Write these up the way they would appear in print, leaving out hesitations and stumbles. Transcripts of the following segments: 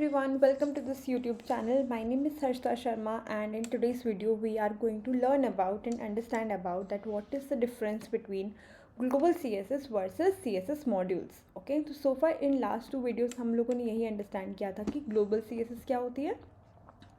everyone, welcome to this YouTube channel. My name is Harshita Sharma, and in today's video we are going to learn about and understand about that what is the difference between global CSS versus CSS modules. Okay, तो so far in last two videos हम लोगों ने यही understand किया था कि global CSS क्या होती है,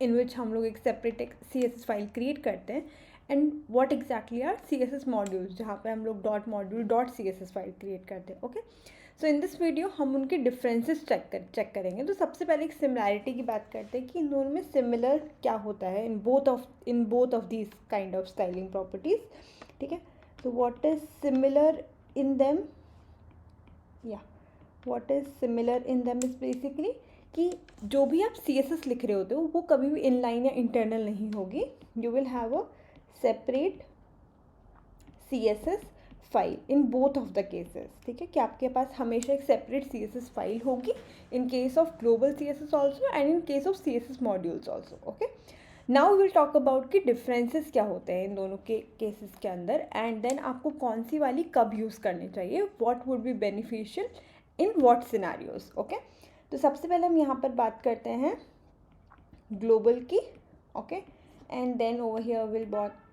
in which हम लोग एक separate एक CSS file create करते हैं, and what exactly are CSS modules जहाँ पे हम लोग dot module dot CSS file create करते हैं. Okay, so in this video हम उनके डिफरेंसेस चेक करेंगे. तो सबसे पहले एक सिमिलैरिटी की बात करते हैं कि इन दोनों में सिमिलर क्या होता है in both of these kind of styling properties. ठीक है, तो what is similar in them, या what is similar in them is basically कि जो भी आप CSS लिख रहे होते हो वो कभी भी इनलाइन या इंटरनल नहीं होगी. You will have a separate CSS file in both of the cases. ठीक है, कि आपके पास हमेशा एक सेपरेट CSS फाइल होगी इन case of global CSS also and in case of CSS modules also. Okay, now will talk about कि differences क्या होते हैं इन दोनों के केसेस के अंदर, एंड देन आपको कौन सी वाली कब यूज़ करनी चाहिए, what would be beneficial in what scenarios. Okay, तो सबसे पहले हम यहाँ पर बात करते हैं ग्लोबल की. Okay, and then over here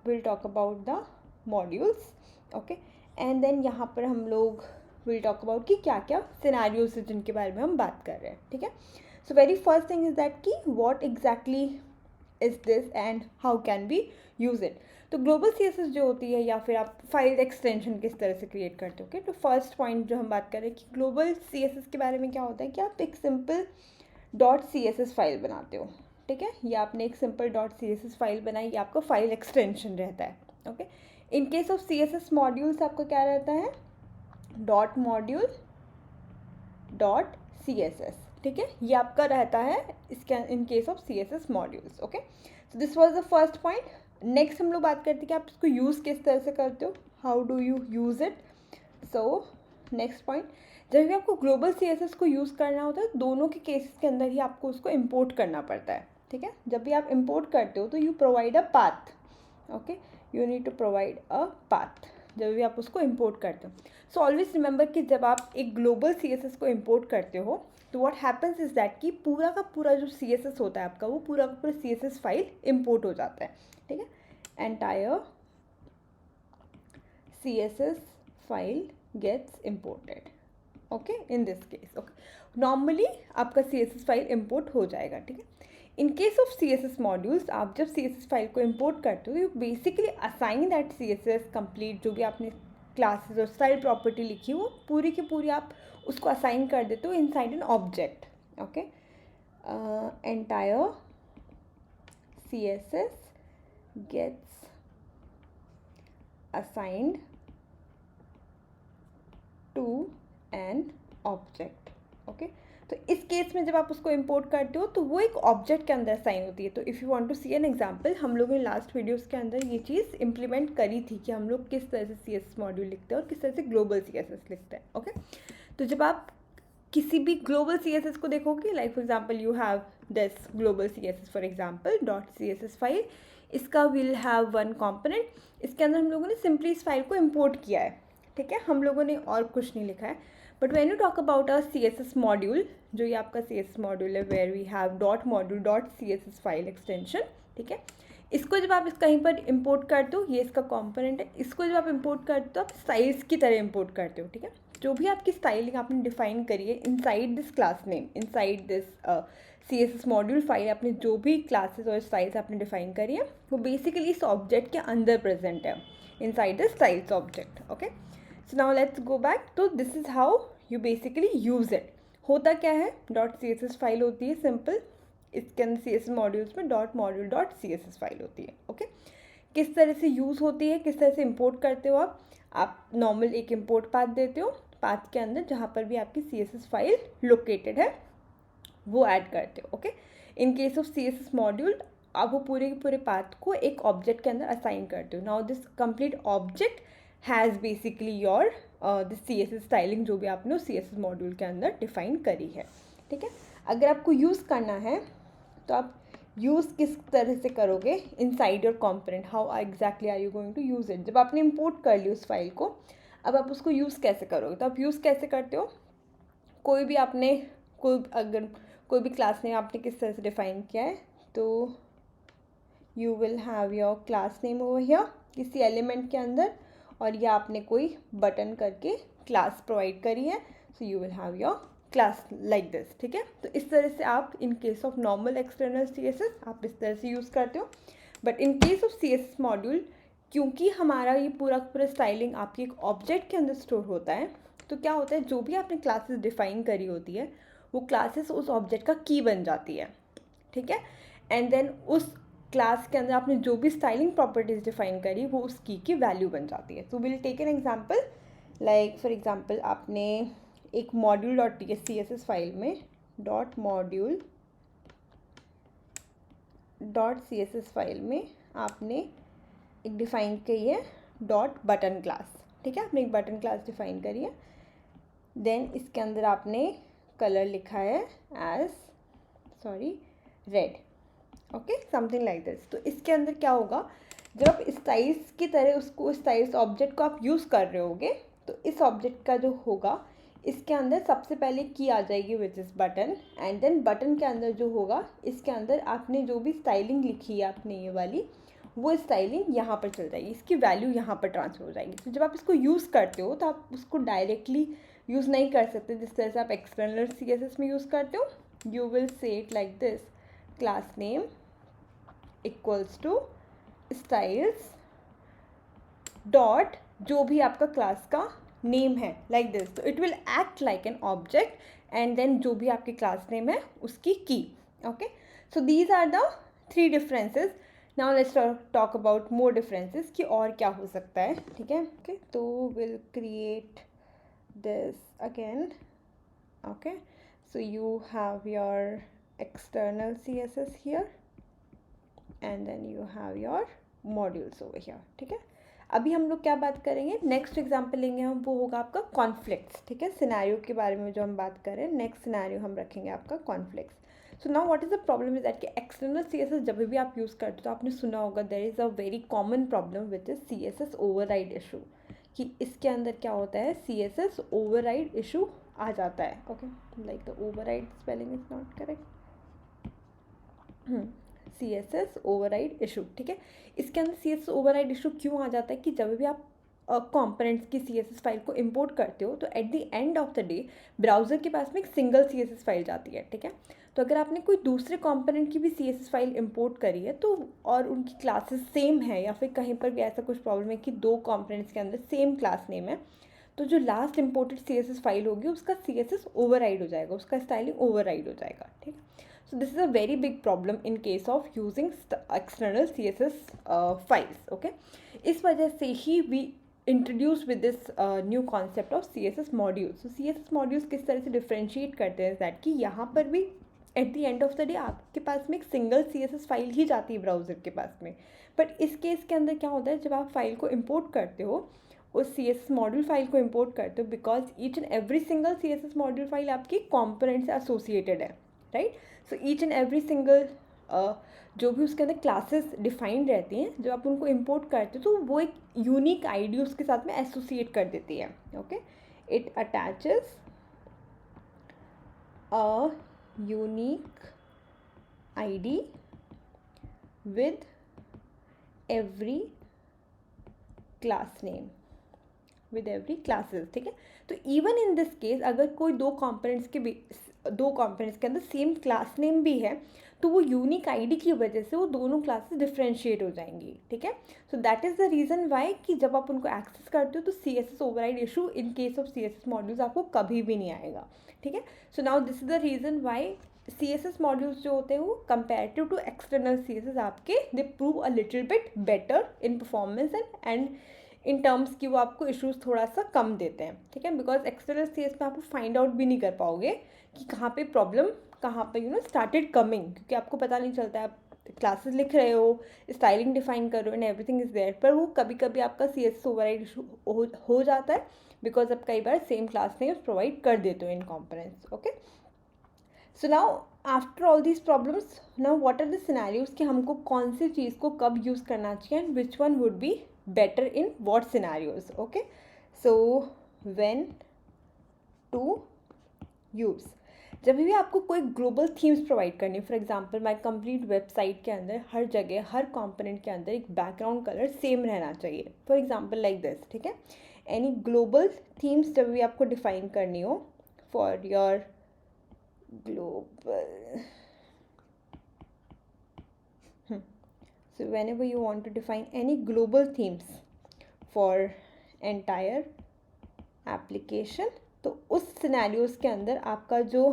will talk about the modules. Okay, and then यहाँ पर हम लोग विल टॉक अबाउट कि क्या क्या सिनारियोज हैं जिनके बारे में हम बात कर रहे हैं. ठीक है, so very first thing is that कि what exactly is this and how can we use it. तो ग्लोबल CSS जो होती है या फिर आप फाइल एक्सटेंशन किस तरह से क्रिएट करते हो. ओके, तो फर्स्ट पॉइंट जो हम बात कर रहे हैं कि ग्लोबल CSS के बारे में क्या होता है कि आप एक सिंपल .css फाइल बनाते हो. ठीक है, या आपने एक सिंपल .css फाइल बनाई, ये आपका फाइल एक्सटेंशन रहता है. Okay, in case of CSS modules आपका क्या रहता है, डॉट मॉड्यूल डॉट CSS. ठीक है, ये आपका रहता है इसके इन case of CSS modules. Okay, so this was the first point. Next हम लोग बात करते हैं कि आप इसको यूज़ किस तरह से करते हो, how do you use it. So next point, जब भी आपको ग्लोबल CSS को यूज़ करना होता है दोनों के केसेस के अंदर ही आपको उसको इम्पोर्ट करना पड़ता है. ठीक है, जब भी आप इम्पोर्ट करते हो तो you provide a path. Okay, you need to provide a path जब भी आप उसको इम्पोर्ट करते हो. सो ऑलवेज रिमेंबर कि जब आप एक ग्लोबल CSS को इम्पोर्ट करते हो तो व्हाट हैपन्स इज दैट कि पूरा का पूरा जो CSS होता है आपका वो पूरा का पूरा CSS फाइल इम्पोर्ट हो जाता है. ठीक है, entire CSS file gets imported. Okay, in this case. Okay, normally आपका CSS फाइल इम्पोर्ट हो जाएगा. ठीक है, in case of CSS modules आप जब CSS फाइल को इम्पोर्ट करते हो you basically assign that CSS complete जो भी आपने क्लासेस और स्टाइल प्रॉपर्टी लिखी वो पूरी की पूरी आप उसको असाइन कर देते हो inside an object. Okay, entire CSS gets assigned to an object. Okay, तो इस केस में जब आप उसको इंपोर्ट करते हो तो वो एक ऑब्जेक्ट के अंदर साइन होती है. तो if you want to see an example, हम लोगों ने लास्ट वीडियोस के अंदर ये चीज़ इंप्लीमेंट करी थी कि हम लोग किस तरह से CSS मॉड्यूल लिखते हैं और किस तरह से ग्लोबल CSS लिखते हैं. ओके, तो जब आप किसी भी ग्लोबल CSS को देखोगे, like for example you have this global CSS for example .css file, इसका विल हैव वन कॉम्पोनेंट. इसके अंदर हम लोगों ने सिंपली इस फाइल को इम्पोर्ट किया है. ठीक है, हम लोगों ने और कुछ नहीं लिखा है. But when you talk about a CSS module, जो ये आपका CSS मॉड्यूल है where we have dot module dot CSS file extension. ठीक है, इसको जब आप इस कहीं पर इंपोर्ट करते हो, ये इसका कंपोनेंट है, इसको जब आप इंपोर्ट करते हो आप स्टाइल्स की तरह इंपोर्ट करते हो. ठीक है, जो भी आपकी स्टाइलिंग आपने डिफाइन करी है inside this class name, inside this CSS module file, आपने जो भी क्लासेस और स्टाइल्स आपने डिफाइन करी है वो बेसिकली इस ऑब्जेक्ट के अंदर प्रेजेंट है inside the styles object. Okay, so now let's go back. तो this is how you basically use it. होता क्या है, .css फाइल होती है सिंपल, इसके अंदर CSS मॉड्यूल्स में dot module dot CSS file होती है. ओके, किस तरह से यूज़ होती है, किस तरह से इंपोर्ट करते हो आप नॉर्मल एक इंपोर्ट पाथ देते हो, पाथ के अंदर जहाँ पर भी आपकी CSS फाइल लोकेटेड है वो ऐड करते हो. Okay, in case of CSS module आप वो पूरे के पूरे पाथ को एक ऑब्जेक्ट के अंदर असाइन करते हो. Now this complete object has basically your this CSS styling जो भी आपने उस CSS मॉड्यूल के अंदर डिफाइन करी है. ठीक है, अगर आपको यूज़ करना है तो आप यूज़ किस तरह से करोगे inside your component, how exactly are you going to use it. जब आपने इंपोर्ट कर ली उस फाइल को, अब आप उसको यूज़ कैसे करोगे. तो आप यूज़ कैसे करते हो, कोई भी आपने कोई भी क्लास नेम आपने किस तरह से डिफाइन किया है, तो you will have your class name over here किसी एलिमेंट के अंदर, और ये आपने कोई बटन करके क्लास प्रोवाइड करी है, so you will have your class like this, ठीक है। तो इस तरह से आप इन case of normal external CSS आप इस तरह से यूज़ करते हो। But in case of CSS module, क्योंकि हमारा ये पूरा पूरा स्टाइलिंग आपकी एक ऑब्जेक्ट के अंदर स्टोर होता है, तो क्या होता है, जो भी आपने क्लासेस डिफाइन करी होती है वो क्लासेस उस ऑब्जेक्ट का की बन जाती है, ठीक है। एंड देन उस क्लास के अंदर आपने जो भी स्टाइलिंग प्रॉपर्टीज डिफाइन करी वो उस की वैल्यू बन जाती है। So will take an example, like for example आपने एक मॉड्यूल डॉट CSS फाइल में dot module dot CSS file में आपने एक डिफ़ाइन की है डॉट बटन क्लास, ठीक है। आपने एक बटन क्लास डिफ़ाइन करी है, देन इसके अंदर आपने कलर लिखा है as red, okay, something like this. तो इसके अंदर क्या होगा, जब आप स्टाइल्स की तरह उसको स्टाइल्स ऑब्जेक्ट को आप यूज़ कर रहे होगे, तो इस ऑब्जेक्ट का जो होगा इसके अंदर सबसे पहले की आ जाएगी which is button, and then button के अंदर जो होगा इसके अंदर आपने जो भी स्टाइलिंग लिखी है आपने ये वाली, वो स्टाइलिंग यहाँ पर चल जाएगी, इसकी वैल्यू यहाँ पर ट्रांसफर हो जाएगी। तो जब आप इसको यूज़ करते हो तो आप उसको डायरेक्टली यूज़ नहीं कर सकते जिस तरह से आप एक्सटर्नल CSS में यूज़ करते हो। You will say it like this, class name equals to styles dot जो भी आपका क्लास का नेम है लाइक दिस। तो it will act like an object and then जो भी आपकी क्लास नेम है उसकी key, okay. So these are the 3 differences. Now let's talk about more differences कि और क्या हो सकता है, ठीक है। ओके, तो will create this again, okay. So you have your external CSS here and then you have your modules over here, ठीक है। अभी हम लोग क्या बात करेंगे, नेक्स्ट एग्जाम्पल लेंगे हम, वो होगा आपका कॉन्फ्लिक्ट्स, ठीक है। सिनेरियो के बारे में जो हम बात करें, नेक्स्ट सिनेरियो हम रखेंगे आपका conflicts. So now what is the problem is that कि एक्सटर्नल CSS जब भी आप यूज़ करते हो तो आपने सुना होगा there is a very common problem which is CSS override issue, कि इसके अंदर क्या होता है, CSS ओवरराइड इशू आ जाता है, okay. Like the override spelling is not correct, CSS override issue, ठीक है। इसके अंदर CSS ओवरराइड इशू क्यों आ जाता है कि जब भी आप कंपोनेंट्स की CSS फाइल को इंपोर्ट करते हो तो at the end of the day browser के पास में एक सिंगल CSS फाइल जाती है, ठीक है। तो अगर आपने कोई दूसरे कंपोनेंट की भी CSS फाइल इंपोर्ट करी है तो और उनकी क्लासेस सेम है, या फिर कहीं पर भी ऐसा कुछ प्रॉब्लम है कि 2 कंपोनेंट्स के अंदर सेम क्लास नेम है, तो जो लास्ट इंपोर्टेड CSS फाइल होगी उसका CSS ओवरराइड हो जाएगा, उसका स्टाइलिंग ओवरराइड हो जाएगा, ठीक है। So this is a very big problem in case of using external CSS files, okay. इस वजह से ही we introduce with this new concept of CSS modules. So CSS modules किस तरह से differentiate करते हैं that कि यहाँ पर भी at the end of the day आपके पास में एक सिंगल CSS फाइल ही जाती है ब्राउज़र के पास में, बट इस केस के अंदर क्या होता है, जब आप फाइल को इम्पोर्ट करते हो, उस CSS मॉड्यूल फाइल को इम्पोर्ट करते हो, because each and every single CSS module file आपकी कॉम्पोनेंट से एसोसिएटेड है, right. So each and every single जो भी उसके अंदर क्लासेस डिफाइंड रहती हैं, जब आप उनको इंपोर्ट करते हो तो वो एक यूनिक आईडी उसके साथ में एसोसिएट कर देती है, okay. It attaches a unique ID with every class name, with every classes, ठीक है। तो इवन इन दिस केस अगर कोई दो कंपोनेंट्स के अंदर सेम क्लास नेम भी है तो वो यूनिक आईडी की वजह से वो दोनों क्लासेस डिफरेंशिएट हो जाएंगी, ठीक है। So that is the reason why कि जब आप उनको एक्सेस करते हो तो CSS override issue in case of CSS modules आपको कभी भी नहीं आएगा, ठीक है। So now this is the reason why CSS modules जो होते हैं वो कंपेरेटिव टू एक्सटर्नल CSS आपके they prove a little bit better in performance and in terms की वो आपको इश्यूज़ थोड़ा सा कम देते हैं, ठीक है। बिकॉज एक्सटर्नल CSS में आप फाइंड आउट भी नहीं कर पाओगे कि कहाँ पे प्रॉब्लम कहाँ पे स्टार्टेड कमिंग, क्योंकि आपको पता नहीं चलता है, आप क्लासेस लिख रहे हो, स्टाइलिंग डिफाइन कर रहे हो एंड एवरीथिंग इज़ देयर, पर वो कभी कभी आपका CSS ओवरराइड इशू हो जाता है बिकॉज आप कई बार सेम क्लास नेम्स प्रोवाइड कर देते हो in components, okay. So now after all these problems, now what are the scenarios कि हमको कौन सी चीज़ को कब यूज़ करना चाहिए and which one would be better in what scenarios, okay. So when to use, जब भी आपको कोई ग्लोबल थीम्स प्रोवाइड करनी, for example my complete website के अंदर हर जगह हर कंपोनेंट के अंदर एक बैकग्राउंड कलर सेम रहना चाहिए, फॉर एग्जांपल लाइक दिस, ठीक है। एनी ग्लोबल थीम्स जब भी आपको डिफाइन करनी हो for your global, so whenever you want to define any global themes for entire application, तो उस सिनेरियोज के अंदर आपका जो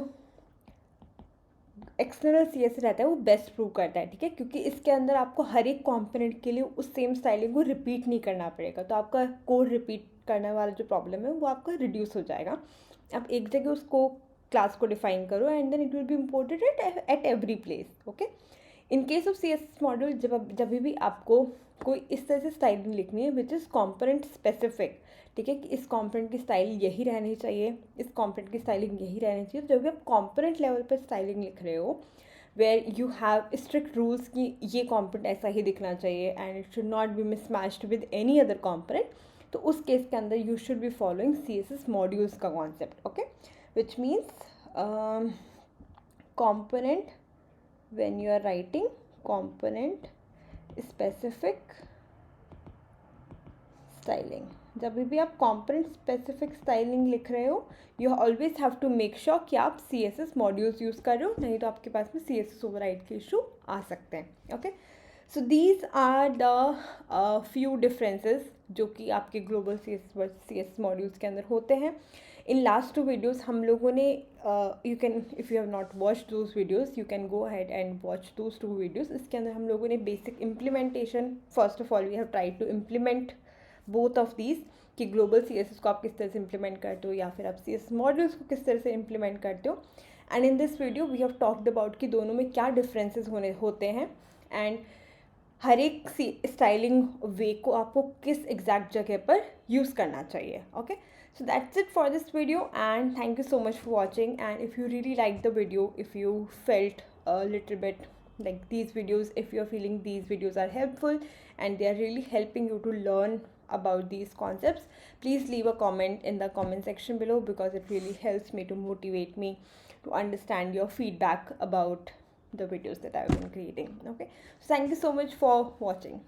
एक्सटर्नल सीएस रहता है वो बेस्ट प्रूव करता है, ठीक है, क्योंकि इसके अंदर आपको हर एक कंपोनेंट के लिए उस सेम स्टाइलिंग को रिपीट नहीं करना पड़ेगा, तो आपका कोड रिपीट करने वाला जो प्रॉब्लम है वो आपका रिड्यूस हो जाएगा। आप एक जगह उसको क्लास को डिफाइन करो and then it will be imported at every place, okay. In case of C S module जब भी आपको कोई इस तरह से स्टाइलिंग लिखनी है विच इज़ कॉम्पोनेंट स्पेसिफिक, ठीक है, कि इस कॉम्पोनेंट की स्टाइल यही रहनी चाहिए, इस कॉम्पोनेंट की स्टाइलिंग यही रहनी चाहिए। तो जब भी आप कॉम्पोनेंट लेवल पर स्टाइलिंग लिख रहे हो where you have strict rules कि ये कॉम्पोनेंट ऐसा ही दिखना चाहिए and it should not be mismatched with any other component, तो उस केस के अंदर you should be following CSS modules का concept, okay, which means component when you are writing component specific styling, जब भी आप component specific styling लिख रहे हो you always have to make sure कि आप CSS modules यूज़ कर रहे हो, नहीं तो आपके पास में CSS override के इशू आ सकते हैं, okay. So these are the few differences जो कि आपके ग्लोबल CSS मॉड्यूल्स के अंदर होते हैं। इन लास्ट 2 वीडियोज़ हम लोगों ने you can, if you have not watch those videos you can go ahead and watch those 2 videos. इसके अंदर हम लोगों ने basic implementation, first of all we have tried to implement both of these, कि global CSS को आप किस तरह से इम्प्लीमेंट करते हो या फिर आप CSS मॉड्यूल्स को किस तरह से इम्प्लीमेंट करते हो। And in this video we have talked about कि दोनों में क्या डिफरेंसेस होते हैं एंड हर एक स्टाइलिंग वे को आपको किस एग्जैक्ट जगह पर यूज़ करना चाहिए, okay. So that's it for this video and thank you so much for watching, and if you really liked the video, if you felt a little bit like these videos, if you're feeling these videos are helpful and they are really helping you to learn about these concepts, please leave a comment in the comment section below because it really helps me to motivate me to understand your feedback about the videos that I've been creating, okay. So thank you so much for watching.